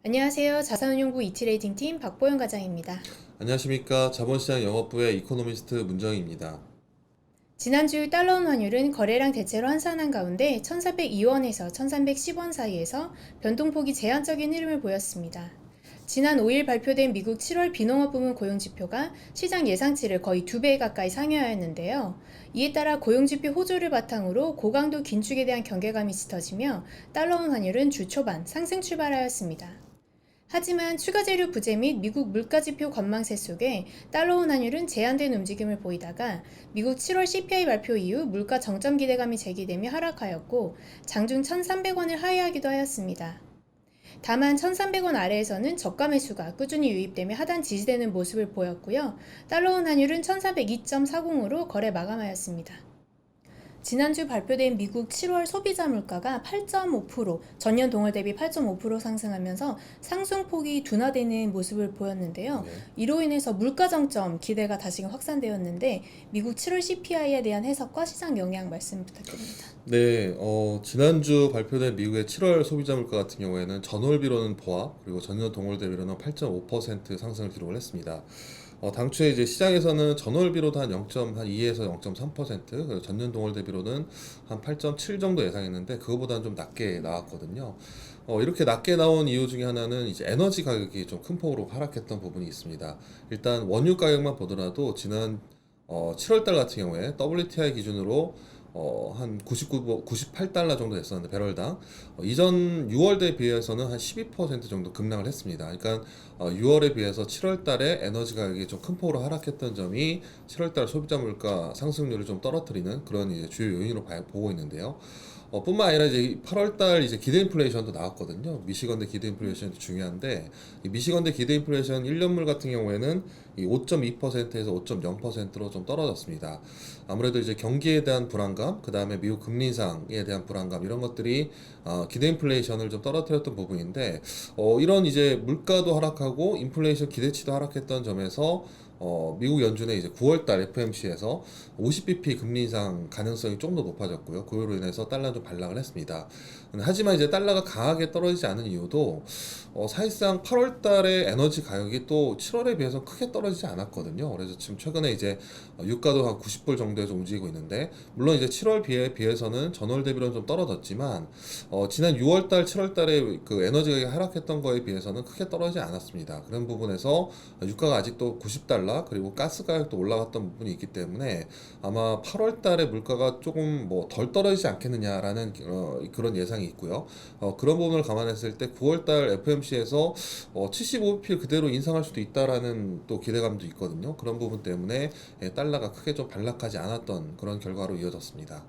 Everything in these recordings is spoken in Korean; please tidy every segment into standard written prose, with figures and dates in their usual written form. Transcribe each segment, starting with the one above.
안녕하세요. 자산운용부 이트레이딩팀 박보영 과장입니다. 안녕하십니까. 자본시장 영업부의 이코노미스트 문정희입니다. 지난주 달러원 환율은 거래량 대체로 환산한 가운데 1,402원에서 1,310원 사이에서 변동폭이 제한적인 흐름을 보였습니다. 지난 5일 발표된 미국 7월 비농업 부문 고용지표가 시장 예상치를 거의 2배 가까이 상회하였는데요. 이에 따라 고용지표 호조를 바탕으로 고강도 긴축에 대한 경계감이 짙어지며 달러원 환율은 주 초반 상승 출발하였습니다. 하지만 추가 재료 부재 및 미국 물가지표 관망세 속에 달러원 환율은 제한된 움직임을 보이다가 미국 7월 CPI 발표 이후 물가 정점 기대감이 제기되며 하락하였고 장중 1,300원을 하회하기도 하였습니다. 다만 1,300원 아래에서는 저가 매수가 꾸준히 유입되며 하단 지지되는 모습을 보였고요. 달러원 환율은 1,402.40으로 거래 마감하였습니다. 지난주 발표된 미국 7월 소비자 물가가 8.5%, 전년 동월 대비 8.5% 상승하면서 상승폭이 둔화되는 모습을 보였는데요. 네. 이로 인해서 물가 정점 기대가 다시금 확산되었는데 미국 7월 CPI에 대한 해석과 시장 영향 말씀 부탁드립니다. 네, 지난주 발표된 미국의 7월 소비자 물가 같은 경우에는 전월비로는 보합, 그리고 전년 동월 대비로는 8.5% 상승을 기록을 했습니다. 당초에 이제 시장에서는 전월비로도 한 0.2에서 0.3%, 그리고 전년 동월 대비로는 한 8.7 정도 예상했는데 그거보다는 좀 낮게 나왔거든요. 이렇게 낮게 나온 이유 중에 하나는 이제 에너지 가격이 좀 큰 폭으로 하락했던 부분이 있습니다. 일단 원유 가격만 보더라도 지난 7월 달 같은 경우에 WTI 기준으로 한 98달러 정도 됐었는데 배럴당 이전 6월에 비해서는 한 12% 정도 급락을 했습니다. 그러니까 6월에 비해서 7월 달에 에너지 가격이 좀 큰 폭으로 하락했던 점이 7월 달 소비자 물가 상승률을 좀 떨어뜨리는 그런 이제 주요 요인으로 보고 있는데요. 뿐만 아니라 이제 8월달 이제 기대 인플레이션도 나왔거든요. 미시건대 기대 인플레이션도 중요한데 이 미시건대 기대 인플레이션 1년물 같은 경우에는 이 5.2%에서 5.0%로 좀 떨어졌습니다. 아무래도 이제 경기에 대한 불안감, 그 다음에 미국 금리 인상에 대한 불안감 이런 것들이 기대 인플레이션을 좀 떨어뜨렸던 부분인데 이런 이제 물가도 하락하고 인플레이션 기대치도 하락했던 점에서 미국 연준의 이제 9월달 FMC에서 50bp 금리 인상 가능성이 좀 더 높아졌고요. 그로 인해서 달러 좀 반락을 했습니다. 하지만 이제 달러가 강하게 떨어지지 않은 이유도 사실상 8월달에 에너지 가격이 또 7월에 비해서 크게 떨어지지 않았거든요. 그래서 지금 최근에 이제 유가도 한 90불 정도에서 움직이고 있는데 물론 이제 7월 비해서는 전월 대비로는 좀 떨어졌지만 지난 6월달, 7월달에 그 에너지 가격이 하락했던 거에 비해서는 크게 떨어지지 않았습니다. 그런 부분에서 유가가 아직도 90달러 그리고 가스 가격도 올라갔던 부분이 있기 때문에 아마 8월달에 물가가 조금 뭐 덜 떨어지지 않겠느냐라는 그런 예상이 있고요. 그런 부분을 감안했을 때 9월달 FMC에서 75bp 그대로 인상할 수도 있다라는 또 기대감도 있거든요. 그런 부분 때문에 달러가 크게 좀 반락하지 않았던 그런 결과로 이어졌습니다.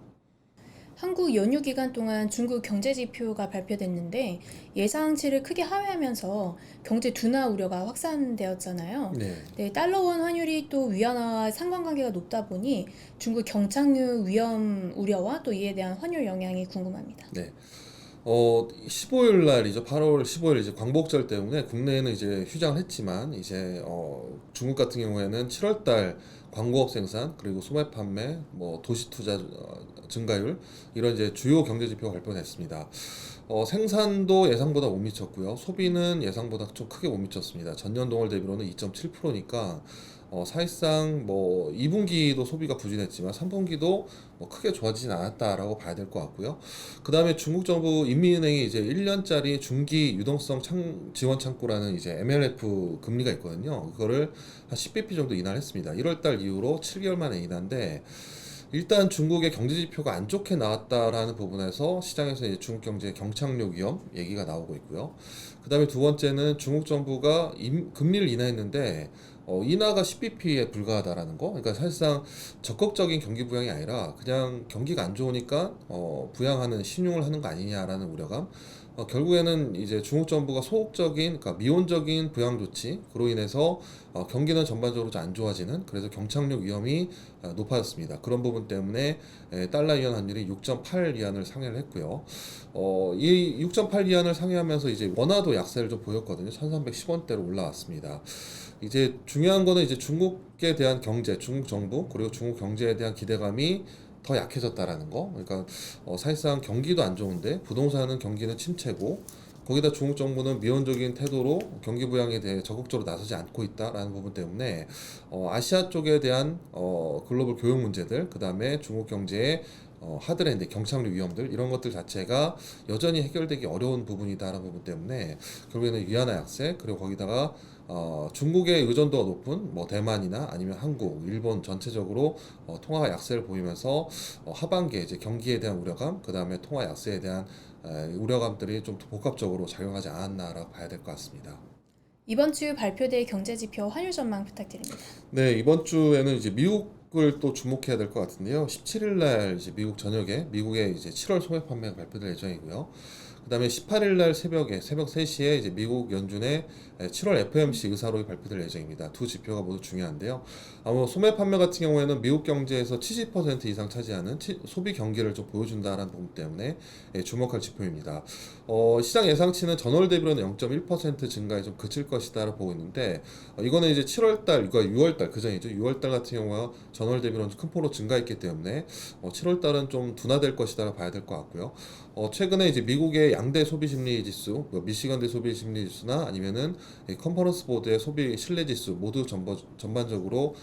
한국 연휴 기간 동안 중국 경제 지표가 발표됐는데 예상치를 크게 하회하면서 경제 둔화 우려가 확산되었잖아요. 네. 네, 달러원 환율이 또 위안화와 상관관계가 높다 보니 중국 경착륙 위험 우려와 또 이에 대한 환율 영향이 궁금합니다. 네. 15일 날이죠. 8월 15일 이제 광복절 때문에 국내에는 이제 휴장을 했지만 이제 중국 같은 경우에는 7월 달 광고업 생산 그리고 소매 판매 뭐 도시 투자 증가율 이런 이제 주요 경제 지표가 발표됐습니다. 생산도 예상보다 못 미쳤고요. 소비는 예상보다 좀 크게 못 미쳤습니다. 전년 동월 대비로는 2.7%니까 사실상 뭐 2분기도 소비가 부진했지만 3분기도 뭐 크게 좋아지진 않았다라고 봐야 될 것 같고요. 그 다음에 중국 정부 인민은행이 이제 1년짜리 중기 유동성 지원 창구라는 이제 MLF 금리가 있거든요. 그거를 한 10bp 정도 인하를 했습니다. 1월달 이후로 7개월 만에 인하인데 일단 중국의 경제 지표가 안 좋게 나왔다라는 부분에서 시장에서 이제 중국 경제 경착륙 위험 얘기가 나오고 있고요. 그 다음에 두 번째는 중국 정부가 금리를 인하했는데 인하가 10bp에 불과하다라는 거. 그러니까 사실상 적극적인 경기 부양이 아니라 그냥 경기가 안 좋으니까 부양하는 신용을 하는 거 아니냐라는 우려감. 결국에는 이제 중국 정부가 소극적인, 그러니까 미온적인 부양 조치, 그로 인해서 경기는 전반적으로 좀 안 좋아지는, 그래서 경착륙 위험이 높아졌습니다. 그런 부분 때문에 달러 위안 환율이 6.8 위안을 상회를 했고요. 이 6.8 위안을 상회하면서 이제 원화도 약세를 좀 보였거든요. 1310원대로 올라왔습니다. 이제 중요한 거는 이제 중국에 대한 경제, 중국 정부, 그리고 중국 경제에 대한 기대감이 더 약해졌다라는 거. 그러니까 사실상 경기도 안 좋은데 부동산은 경기는 침체고 거기다 중국 정부는 미온적인 태도로 경기 부양에 대해 적극적으로 나서지 않고 있다라는 부분 때문에 아시아 쪽에 대한 글로벌 교육 문제들, 그 다음에 중국 경제의 하드랜드, 경착륙 위험들 이런 것들 자체가 여전히 해결되기 어려운 부분이다라는 부분 때문에 결국에는 위안화 약세, 그리고 거기다가 중국의 의존도가 높은 뭐 대만이나 아니면 한국, 일본 전체적으로 통화 약세를 보이면서 하반기에 이제 경기에 대한 우려감, 그 다음에 통화 약세에 대한 우려감들이 좀 복합적으로 작용하지 않았나라고 봐야 될 것 같습니다. 이번 주 발표될 경제지표 환율 전망 부탁드립니다. 네, 이번 주에는 이제 미국을 또 주목해야 될 것 같은데요. 17일 날 이제 미국 저녁에 미국의 이제 7월 소매 판매가 발표될 예정이고요. 그다음에 18일 날 새벽에 새벽 3시에 이제 미국 연준의 7월 FOMC 의사록이 발표될 예정입니다. 두 지표가 모두 중요한데요. 아마 소매 판매 같은 경우에는 미국 경제에서 70% 이상 차지하는 소비 경기를 좀 보여준다라는 부분 때문에 주목할 지표입니다. 시장 예상치는 전월 대비로는 0.1% 증가에 좀 그칠 것이다라고 보고 있는데 이거는 이제 7월 달, 그러니까 6월 달 그전이죠. 6월 달 같은 경우가 전월 대비로는 큰 폭으로 증가했기 때문에 7월 달은 좀 둔화될 것이다라고 봐야 될 것 같고요. 최근에 이제 미국의 양대 소비 심리 지수, 미시건대 소비 심리 지수나 아니면은 컨퍼런스 보드의 소비 신뢰 지수 모두 전반적으로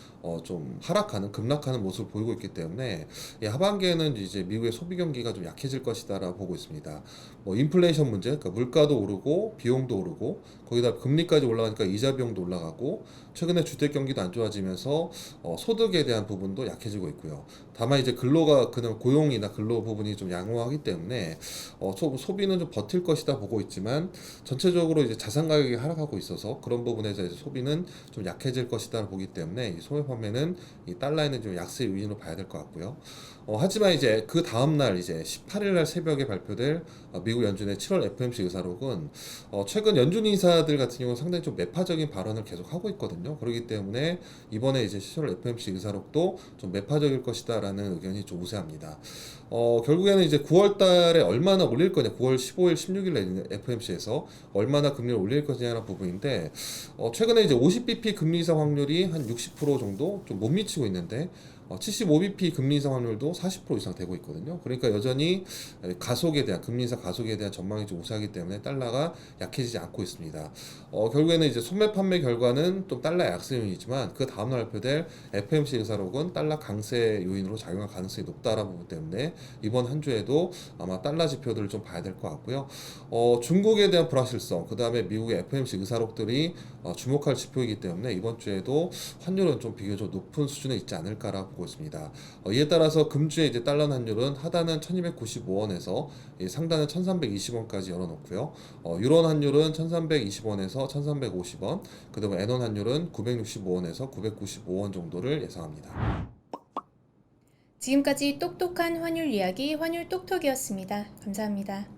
좀 하락하는, 급락하는 모습을 보이고 있기 때문에 하반기에는 이제 미국의 소비 경기가 좀 약해질 것이다라고 보고 있습니다. 뭐 인플레이션 문제, 그러니까 물가도 오르고 비용도 오르고 거기다 금리까지 올라가니까 이자 비용도 올라가고 최근에 주택 경기도 안 좋아지면서 소득에 대한 부분도 약해지고 있고요. 다만 이제 근로가 그냥 고용이나 근로 부분이 좀 양호하기 때문에 소비는 좀 버틸 것이다 보고 있지만 전체적으로 이제 자산 가격이 하락하고 있어서 그런 부분에서 이제 소비는 좀 약해질 것이다 보기 때문에 이 소매 판매는 이 달러에는 좀 약세 요인으로 봐야 될 것 같고요. 하지만 이제 그 다음 날 이제 18일 날 새벽에 발표될 미국 연준의 7월 FOMC 의사록은 최근 연준 인사들 같은 경우는 상당히 좀 매파적인 발언을 계속 하고 있거든요. 그렇기 때문에 이번에 이제 7월 FOMC 의사록도 좀 매파적일 것이다라는 의견이 좀 우세합니다. 결국에는 이제 9월 달에 얼마나 올릴 거냐, 9월 15일, 16일에 FOMC에서 얼마나 금리를 올릴 거냐라는 부분인데, 최근에 이제 50bp 금리 인상 확률이 한 60% 정도 좀 못 미치고 있는데, 75bp 금리 인상 확률도 40% 이상 되고 있거든요. 그러니까 여전히 가속에 대한 금리 인상 가속에 대한 전망이 좀 우세하기 때문에 달러가 약해지지 않고 있습니다. 결국에는 이제 소매 판매 결과는 좀 달러 약세 요인이지만 그 다음날 발표될 FOMC 의사록은 달러 강세 요인으로 작용할 가능성이 높다라는 부분 때문에 이번 한 주에도 아마 달러 지표들을 좀 봐야 될 것 같고요. 중국에 대한 불확실성, 그 다음에 미국의 FOMC 의사록들이 주목할 지표이기 때문에 이번 주에도 환율은 좀 비교적 높은 수준에 있지 않을까라고 보고 있습니다. 이에 따라서 금주에 이제 달러 환율은 하단은 1295원에서 상단은 1320원까지 열어놓고요. 유로 환율은 1320원에서 1350원, 그 다음에 엔원 환율은 965원에서 995원 정도를 예상합니다. 지금까지 똑똑한 환율 이야기 환율 똑똑이었습니다. 감사합니다.